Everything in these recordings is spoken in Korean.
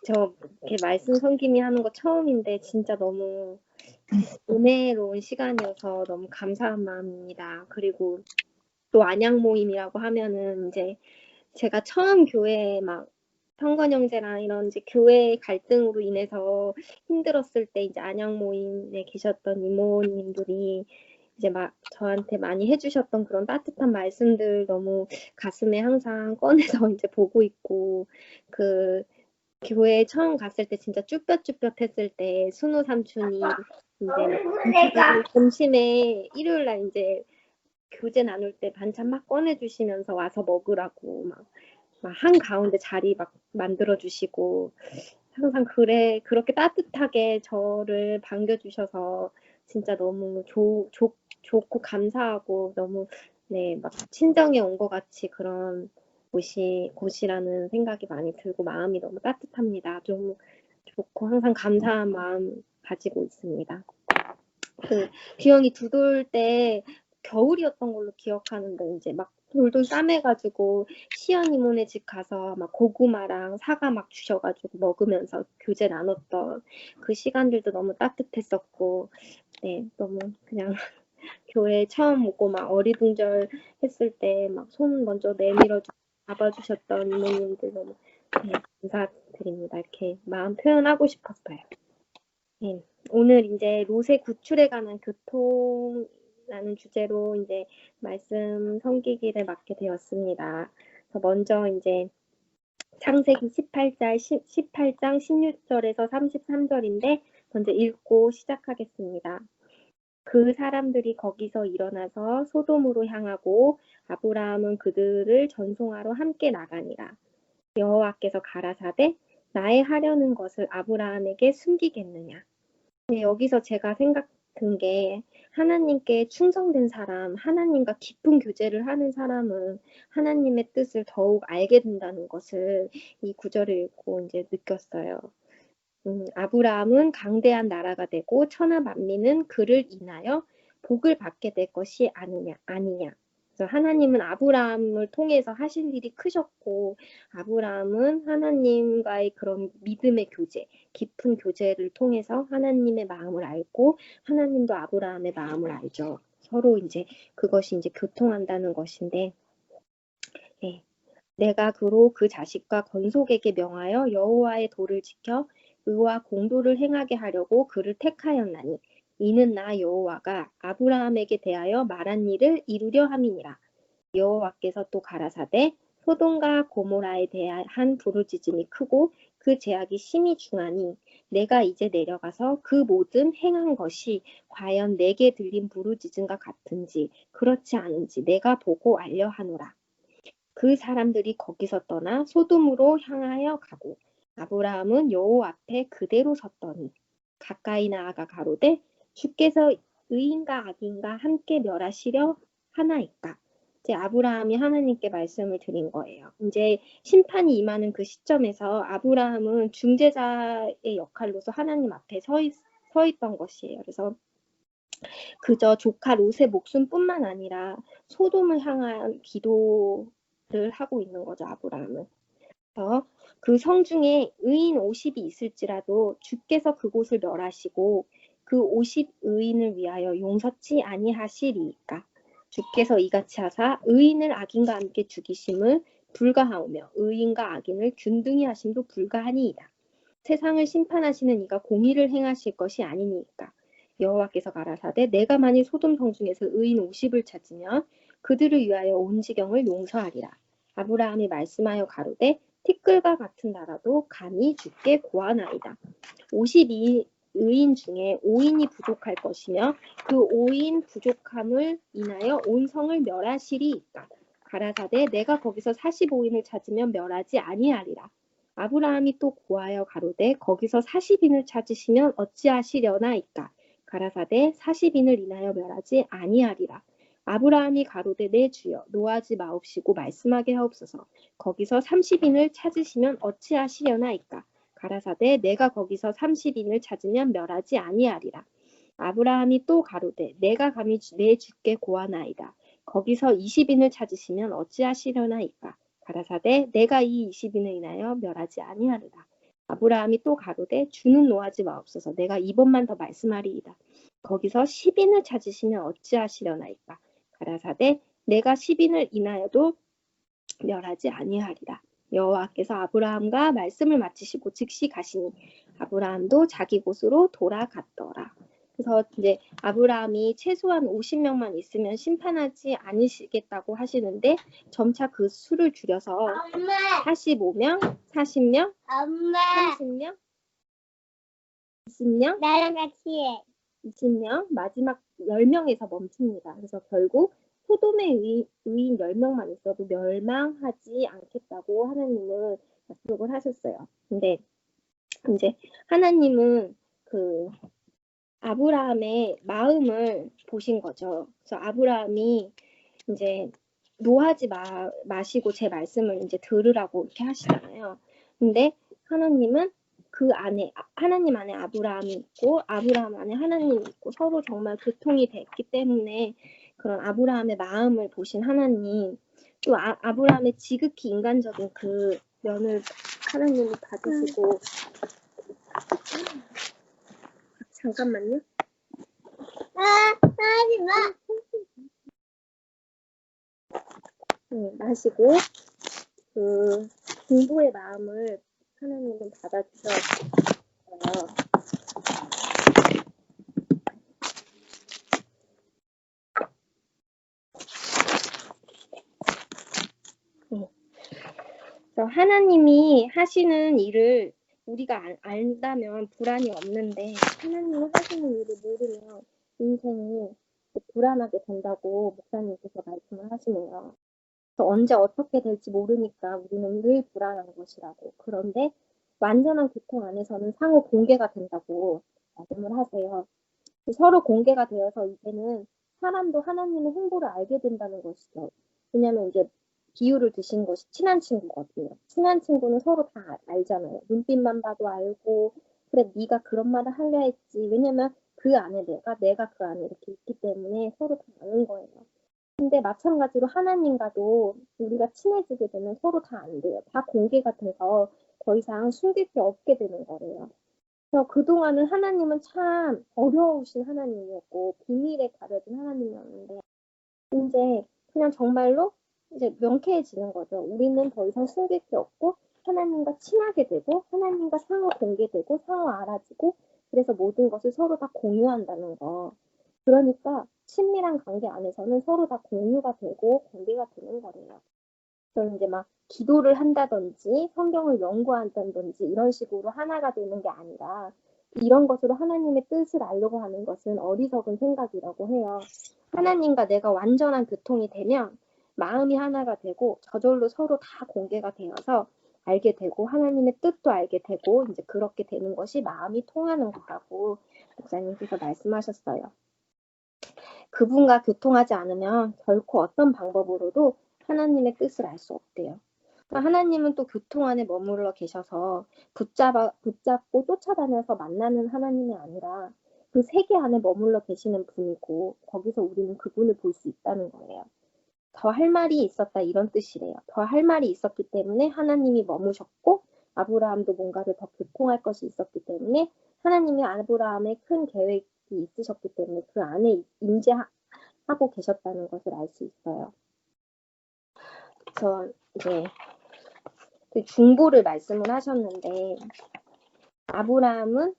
저 이렇게 말씀 성김이 하는 거 처음인데 진짜 너무 은혜로운 시간이어서 너무 감사한 마음입니다. 그리고 또 안양 모임이라고 하면은 이제 제가 처음 교회에 막 성건 형제랑 이런 이제 교회 갈등으로 인해서 힘들었을 때 이제 안양 모임에 계셨던 이모님들이 이제 막 저한테 많이 해주셨던 그런 따뜻한 말씀들 너무 가슴에 항상 꺼내서 이제 보고 있고 그 교회에 처음 갔을 때 진짜 쭈뼛쭈뼛했을 때 순우 삼촌이 이제 점심에 일요일 날 이제 교제 나눌 때 반찬 막 꺼내주시면서 와서 먹으라고 막 한가운데 자리 막 만들어주시고 항상 그렇게 따뜻하게 저를 반겨주셔서 진짜 너무 좋고 감사하고 너무 네, 막 친정에 온 것 같이 그런 곳이라는 생각이 많이 들고 마음이 너무 따뜻합니다. 좀 좋고 항상 감사한 마음 가지고 있습니다. 그 규영이 두 돌 때 겨울이었던 걸로 기억하는데 이제 막 돌돌 싸매가지고 시연 이모네 집 가서 막 고구마랑 사과 막 주셔가지고 먹으면서 교제 나눴던 그 시간들도 너무 따뜻했었고 네 너무 그냥 교회 처음 오고 막 어리둥절 했을 때 막 손 먼저 내밀어 잡아주셨던 이모님들 너무 네, 감사드립니다. 이렇게 마음 표현하고 싶었어요. 네. 오늘 이제 로세 구출에 관한 교통이라는 주제로 이제 말씀 섬기기를 맡게 되었습니다. 그래서 먼저 이제 창세기 18장 16절에서 33절인데 먼저 읽고 시작하겠습니다. 그 사람들이 거기서 일어나서 소돔으로 향하고 아브라함은 그들을 전송하러 함께 나가니라. 여호와께서 가라사대 나의 하려는 것을 아브라함에게 숨기겠느냐. 네, 여기서 제가 생각 든 게 하나님께 충성된 사람, 하나님과 깊은 교제를 하는 사람은 하나님의 뜻을 더욱 알게 된다는 것을 이 구절을 읽고 이제 느꼈어요. 아브라함은 강대한 나라가 되고 천하 만민은 그를 인하여 복을 받게 될 것이 아니냐. 그래서 하나님은 아브라함을 통해서 하신 일이 크셨고 아브라함은 하나님과의 그런 믿음의 교제, 깊은 교제를 통해서 하나님의 마음을 알고 하나님도 아브라함의 마음을 알죠. 서로 이제 그것이 이제 교통한다는 것인데 네. 내가 그로 그 자식과 건속에게 명하여 여호와의 도를 지켜 의와 공도를 행하게 하려고 그를 택하였나니 이는 나 여호와가 아브라함에게 대하여 말한 일을 이루려 함이니라. 여호와께서 또 가라사대 소돔과 고모라에 대한 부르짖음이 크고 그 제약이 심히 중하니 내가 이제 내려가서 그 모든 행한 것이 과연 내게 들린 부르짖음과 같은지 그렇지 않은지 내가 보고 알려 하노라. 그 사람들이 거기서 떠나 소돔으로 향하여 가고 아브라함은 여호와 앞에 그대로 섰더니 가까이 나아가 가로되 주께서 의인과 악인과 함께 멸하시려 하나이까. 이제 아브라함이 하나님께 말씀을 드린 거예요. 이제 심판이 임하는 그 시점에서 아브라함은 중재자의 역할로서 하나님 앞에 서 있던 것이에요. 그래서 그저 조카 롯의 목숨뿐만 아니라 소돔을 향한 기도를 하고 있는 거죠, 아브라함은. 그래서 그 성중에 의인 50이 있을지라도 주께서 그곳을 멸하시고 그 50 의인을 위하여 용서치 아니하시리이까. 주께서 이같이 하사 의인을 악인과 함께 죽이심을 불가하오며 의인과 악인을 균등히 하심도 불가하니이다. 세상을 심판하시는 이가 공의를 행하실 것이 아니니까. 여호와께서 가라사대 내가 만일 소돔 성중에서 의인 50을 찾으면 그들을 위하여 온 지경을 용서하리라. 아브라함이 말씀하여 가로되 티끌과 같은 나라도 감히 주께 고하나이다. 52 의인 중에 5인이 부족할 것이며 그 5인 부족함을 인하여 온 성을 멸하시리이까. 가라사대 내가 거기서 45인을 찾으면 멸하지 아니하리라. 아브라함이 또 고하여 가로되 거기서 40인을 찾으시면 어찌하시려나이까. 가라사대 40인을 인하여 멸하지 아니하리라. 아브라함이 가로되 내 주여 노하지 마옵시고 말씀하게 하옵소서. 거기서 30인을 찾으시면 어찌하시려나이까. 가라사대 내가 거기서 30인을 찾으면 멸하지 아니하리라. 아브라함이 또 가로되 내가 감히 내 주께 고하나이다. 거기서 20인을 찾으시면 어찌하시려나이까. 가라사대 내가 이 20인을 인하여 멸하지 아니하리라. 아브라함이 또 가로되 주는 노하지 마옵소서. 내가 이번만 더 말씀하리이다. 거기서 10인을 찾으시면 어찌하시려나이까. 가라사대 내가 10인을 인하여도 멸하지 아니하리라. 여호와께서 아브라함과 말씀을 마치시고 즉시 가시니 아브라함도 자기 곳으로 돌아갔더라. 그래서 이제 아브라함이 최소한 50명만 있으면 심판하지 않으시겠다고 하시는데 점차 그 수를 줄여서 45명, 40명, 30명, 20명, 나랑 같이 해. 20명, 마지막 10명에서 멈춥니다. 그래서 결국 소돔의 의인 10명만 있어도 멸망하지 않겠다고 하나님은 약속을 하셨어요. 근데 이제 하나님은 그 아브라함의 마음을 보신 거죠. 그래서 아브라함이 이제 노하지 마시고 제 말씀을 이제 들으라고 이렇게 하시잖아요. 근데 하나님은 그 안에 하나님 안에 아브라함이 있고 아브라함 안에 하나님이 있고 서로 정말 교통이 됐기 때문에 그런 아브라함의 마음을 보신 하나님 또 아브라함의 지극히 인간적인 그 면을 하나님이 받으시고 잠깐만요. 하지 마. 마시고 그 공부의 마음을 하나님은 받아주셨어요. 그래서 하나님이 하시는 일을 우리가 안다면 불안이 없는데 하나님이 하시는 일을 모르면 인생이 불안하게 된다고 목사님께서 말씀을 하시네요. 그래서 언제 어떻게 될지 모르니까 우리는 늘 불안한 것이라고. 그런데 완전한 교통 안에서는 상호 공개가 된다고 말씀을 하세요. 서로 공개가 되어서 이제는 사람도 하나님의 행보를 알게 된다는 것이죠. 왜냐하면 이제 비유를 드신 것이 친한 친구거든요. 친한 친구는 서로 다 알잖아요. 눈빛만 봐도 알고 그래 네가 그런 말을 하려 했지. 왜냐면 그 안에 내가 그 안에 이렇게 있기 때문에 서로 다 아는 거예요. 근데 마찬가지로 하나님과도 우리가 친해지게 되면 서로 다 안 돼요. 다 공개가 돼서 더 이상 숨길 게 없게 되는 거래요. 그래서 그동안은 하나님은 참 어려우신 하나님이었고 비밀에 가려진 하나님이었는데 이제 그냥 정말로 이제 명쾌해지는 거죠. 우리는 더 이상 숨길 게 없고 하나님과 친하게 되고 하나님과 상호 공개되고 상호 알아지고 그래서 모든 것을 서로 다 공유한다는 거. 그러니까 친밀한 관계 안에서는 서로 다 공유가 되고 공개가 되는 거래요. 그래서 이제 막 기도를 한다든지 성경을 연구한다든지 이런 식으로 하나가 되는 게 아니라 이런 것으로 하나님의 뜻을 알려고 하는 것은 어리석은 생각이라고 해요. 하나님과 내가 완전한 교통이 되면 마음이 하나가 되고 저절로 서로 다 공개가 되어서 알게 되고 하나님의 뜻도 알게 되고 이제 그렇게 되는 것이 마음이 통하는 거라고 목사님께서 말씀하셨어요. 그분과 교통하지 않으면 결코 어떤 방법으로도 하나님의 뜻을 알 수 없대요. 하나님은 또 교통 안에 머물러 계셔서 붙잡고 쫓아다녀서 만나는 하나님이 아니라 그 세계 안에 머물러 계시는 분이고 거기서 우리는 그분을 볼 수 있다는 거예요. 더 할 말이 있었다 이런 뜻이래요. 더 할 말이 있었기 때문에 하나님이 머무셨고 아브라함도 뭔가를 더 교통할 것이 있었기 때문에 하나님이 아브라함의 큰 계획이 있으셨기 때문에 그 안에 임재하고 계셨다는 것을 알 수 있어요. 그래서 이제 그 중보를 말씀을 하셨는데 아브라함은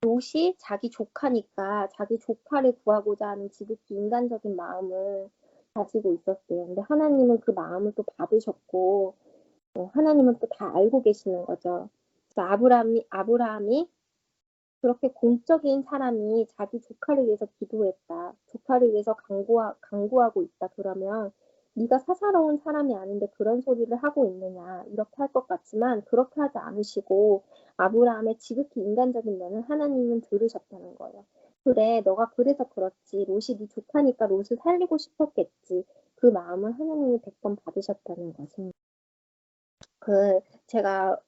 롯이 자기 조카니까 자기 조카를 구하고자 하는 지극히 인간적인 마음을 가지고 있었대요. 근데 하나님은 그 마음을 또 받으셨고 하나님은 또 다 알고 계시는 거죠. 그래서 아브라함이 그렇게 공적인 사람이 자기 조카를 위해서 기도했다. 조카를 위해서 간구하고 있다. 그러면 네가 사사로운 사람이 아닌데 그런 소리를 하고 있느냐 이렇게 할 것 같지만 그렇게 하지 않으시고 아브라함의 지극히 인간적인 면을 하나님은 들으셨다는 거예요. 그래 너가 그래서 그렇지 롯이 네 조카니까 롯을 살리고 싶었겠지. 그 마음을 하나님이 100번 받으셨다는 것입니다. 제가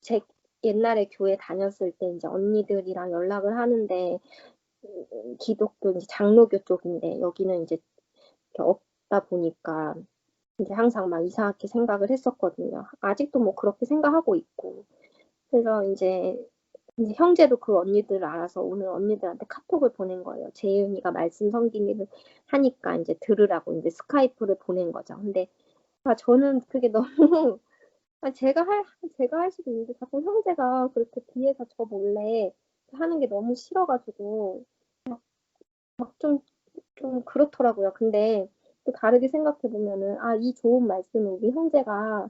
제 옛날에 교회 다녔을 때 이제 언니들이랑 연락을 하는데 기독교 이제 장로교 쪽인데 여기는 이제 없다 보니까 이제 항상 막 이상하게 생각을 했었거든요. 아직도 뭐 그렇게 생각하고 있고 그래서 이제 형제도 그 언니들을 알아서 오늘 언니들한테 카톡을 보낸 거예요. 재윤이가 말씀 섬기기를 하니까 이제 들으라고 이제 스카이프를 보낸 거죠. 근데 저는 그게 너무 제가 할 수도 있는데 자꾸 형제가 그렇게 뒤에서 저 몰래 하는 게 너무 싫어가지고 좀 그렇더라고요. 근데 또 다르게 생각해 보면은 이 좋은 말씀을 우리 형제가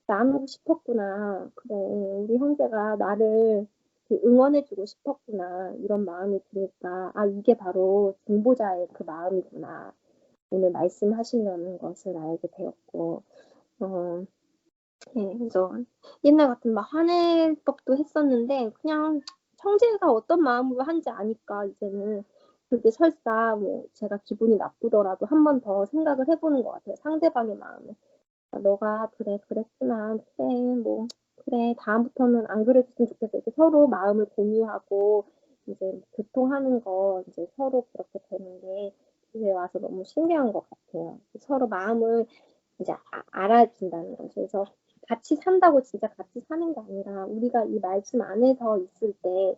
나누고 싶었구나. 그래, 우리 형제가 나를 응원해주고 싶었구나. 이런 마음이 드니까 이게 바로 중보자의 그 마음이구나. 오늘 말씀하시려는 것을 알게 되었고, 그래서 옛날 같으면 막 화낼 법도 했었는데 그냥 형제가 어떤 마음으로 한지 아니까 이제는 그게 설사 뭐 제가 기분이 나쁘더라도 한 번 더 생각을 해보는 것 같아요. 상대방의 마음을. 너가 그래 그랬구나. 그래 뭐 그래 다음부터는 안 그랬으면 좋겠어. 이렇게 서로 마음을 공유하고 이제 교통하는 거 이제 서로 그렇게 되는 게 집에 와서 너무 신기한 것 같아요. 서로 마음을 이제 알아준다는 거죠. 그래서 같이 산다고 진짜 같이 사는 게 아니라 우리가 이 말씀 안에서 있을 때,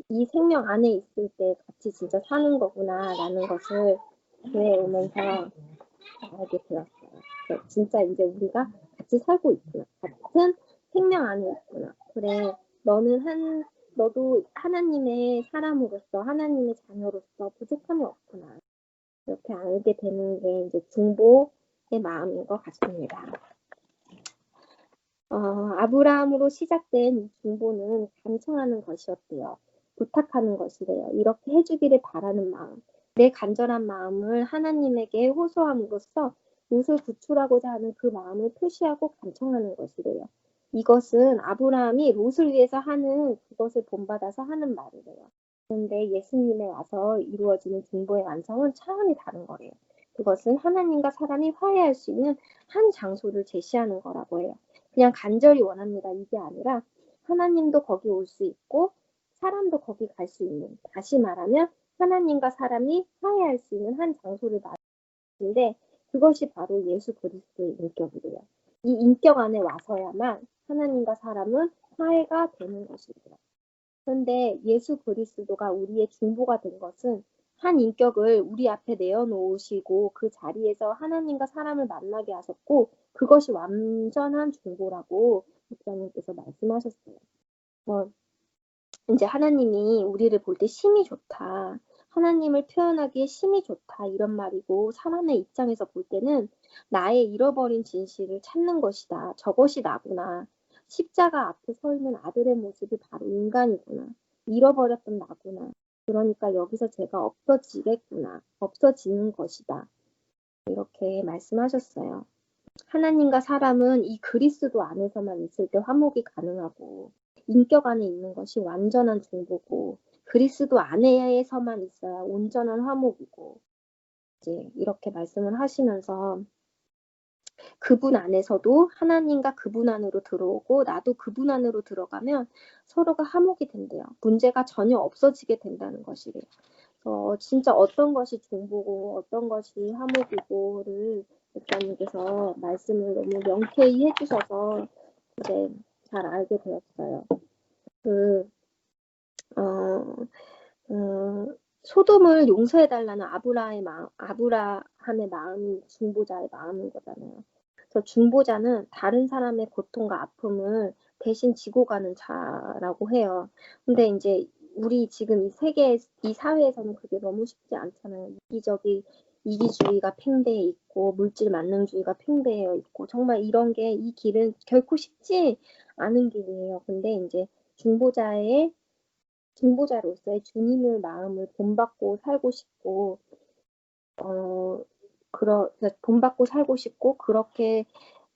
이 생명 안에 있을 때 같이 진짜 사는 거구나라는 것을 교회에 오면서 알게 되었어요. 진짜 이제 우리가 같이 살고 있구나. 같은 생명 안에 있구나. 그래, 너도 하나님의 사람으로서, 하나님의 자녀로서 부족함이 없구나. 이렇게 알게 되는 게 이제 중보의 마음인 것 같습니다. 아브라함으로 시작된 이 중보는 간청하는 것이었대요. 부탁하는 것이래요. 이렇게 해주기를 바라는 마음. 내 간절한 마음을 하나님에게 호소함으로써 롯을 구출하고자 하는 그 마음을 표시하고 간청하는 것이래요. 이것은 아브라함이 롯을 위해서 하는 그것을 본받아서 하는 말이래요. 그런데 예수님에 와서 이루어지는 중보의 완성은 차원이 다른 거래요. 그것은 하나님과 사람이 화해할 수 있는 한 장소를 제시하는 거라고 해요. 그냥 간절히 원합니다. 이게 아니라 하나님도 거기 올 수 있고 사람도 거기 갈 수 있는, 다시 말하면 하나님과 사람이 화해할 수 있는 한 장소를 말하는데 그것이 바로 예수 그리스도의 인격이래요. 이 인격 안에 와서야만 하나님과 사람은 화해가 되는 것이래요. 그런데 예수 그리스도가 우리의 중보가 된 것은 한 인격을 우리 앞에 내어놓으시고 그 자리에서 하나님과 사람을 만나게 하셨고 그것이 완전한 중보라고 목사님께서 말씀하셨어요. 이제 하나님이 우리를 볼 때 심이 좋다. 하나님을 표현하기에 심이 좋다. 이런 말이고 사람의 입장에서 볼 때는 나의 잃어버린 진실을 찾는 것이다. 저것이 나구나. 십자가 앞에 서 있는 아들의 모습이 바로 인간이구나. 잃어버렸던 나구나. 그러니까 여기서 제가 없어지겠구나. 없어지는 것이다. 이렇게 말씀하셨어요. 하나님과 사람은 이 그리스도 안에서만 있을 때 화목이 가능하고 인격 안에 있는 것이 완전한 중보고 그리스도 안에서만 있어야 온전한 화목이고 이제 이렇게 말씀을 하시면서 그분 안에서도 하나님과 그분 안으로 들어오고 나도 그분 안으로 들어가면 서로가 화목이 된대요. 문제가 전혀 없어지게 된다는 것이래요. 진짜 어떤 것이 중보고 어떤 것이 화목이고를 목사님께서 말씀을 너무 명쾌히 해주셔서 이제 잘 알게 되었어요. 소돔을 용서해달라는 아브라함의 마음이 중보자의 마음인 거잖아요. 그래서 중보자는 다른 사람의 고통과 아픔을 대신 지고 가는 자라고 해요. 근데 이제 우리 지금 이 사회에서는 그게 너무 쉽지 않잖아요. 이기주의가 팽배해 있고 물질 만능주의가 팽배해 있고 정말 이 길은 결코 쉽지 않은 길이에요. 근데 이제 중보자로서의 주님의 마음을 본받고 살고 싶고 본받고 살고 싶고 그렇게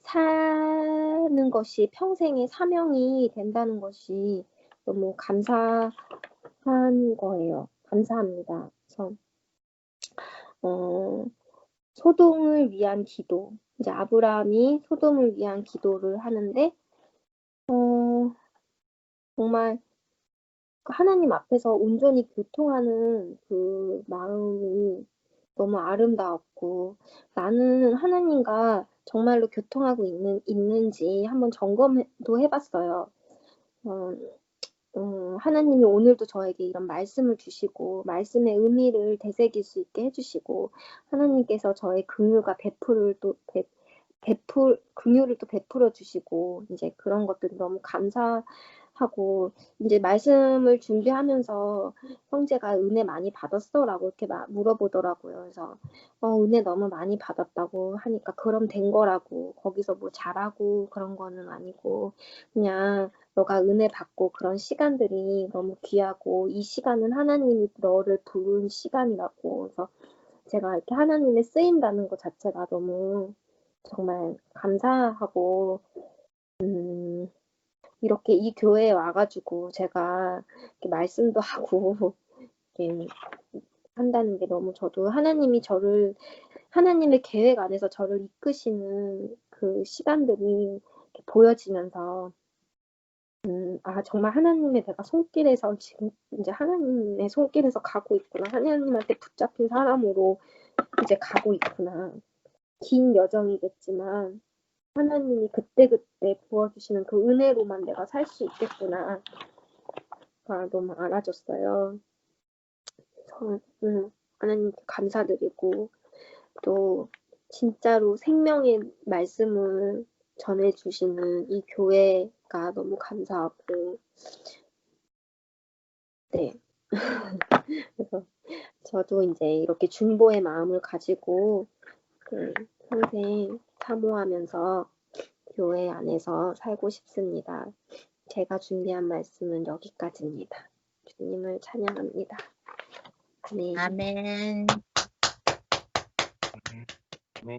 사는 것이 평생의 사명이 된다는 것이 너무 감사한 거예요. 감사합니다. 그래서 소돔을 위한 기도. 이제 아브라함이 소돔을 위한 기도를 하는데 정말 하나님 앞에서 온전히 교통하는 그 마음이 너무 아름다웠고 나는 하나님과 정말로 교통하고 있는지 한번 점검도 해봤어요. 하나님이 오늘도 저에게 이런 말씀을 주시고 말씀의 의미를 되새길 수 있게 해주시고 하나님께서 저의 긍휼을 또 베풀어 주시고 이제 그런 것들이 너무 감사하고 이제 말씀을 준비하면서 형제가 은혜 많이 받았어라고 이렇게 물어보더라고요. 그래서 은혜 너무 많이 받았다고 하니까 그럼 된 거라고 거기서 뭐 잘하고 그런 거는 아니고 그냥 너가 은혜 받고 그런 시간들이 너무 귀하고 이 시간은 하나님이 너를 부른 시간이라고 그래서 제가 이렇게 하나님의 쓰인다는 것 자체가 너무 정말 감사하고 이렇게 이 교회에 와가지고 제가 이렇게 말씀도 하고 이렇게 한다는 게 너무 저도 하나님의 계획 안에서 저를 이끄시는 그 시간들이 이렇게 보여지면서 정말 하나님의 내가 손길에서 지금 이제 하나님의 손길에서 가고 있구나. 하나님한테 붙잡힌 사람으로 이제 가고 있구나. 긴 여정이겠지만 하나님이 그때그때 부어주시는 그 은혜로만 내가 살 수 있겠구나가 너무 알아졌어요. 그래서 하나님께 감사드리고 또 진짜로 생명의 말씀을 전해주시는 이 교회가 너무 감사하고 네. 그래서 저도 이제 이렇게 중보의 마음을 가지고 평생 사모하면서 교회 안에서 살고 싶습니다. 제가 준비한 말씀은 여기까지입니다. 주님을 찬양합니다. 아멘. 아멘. 네.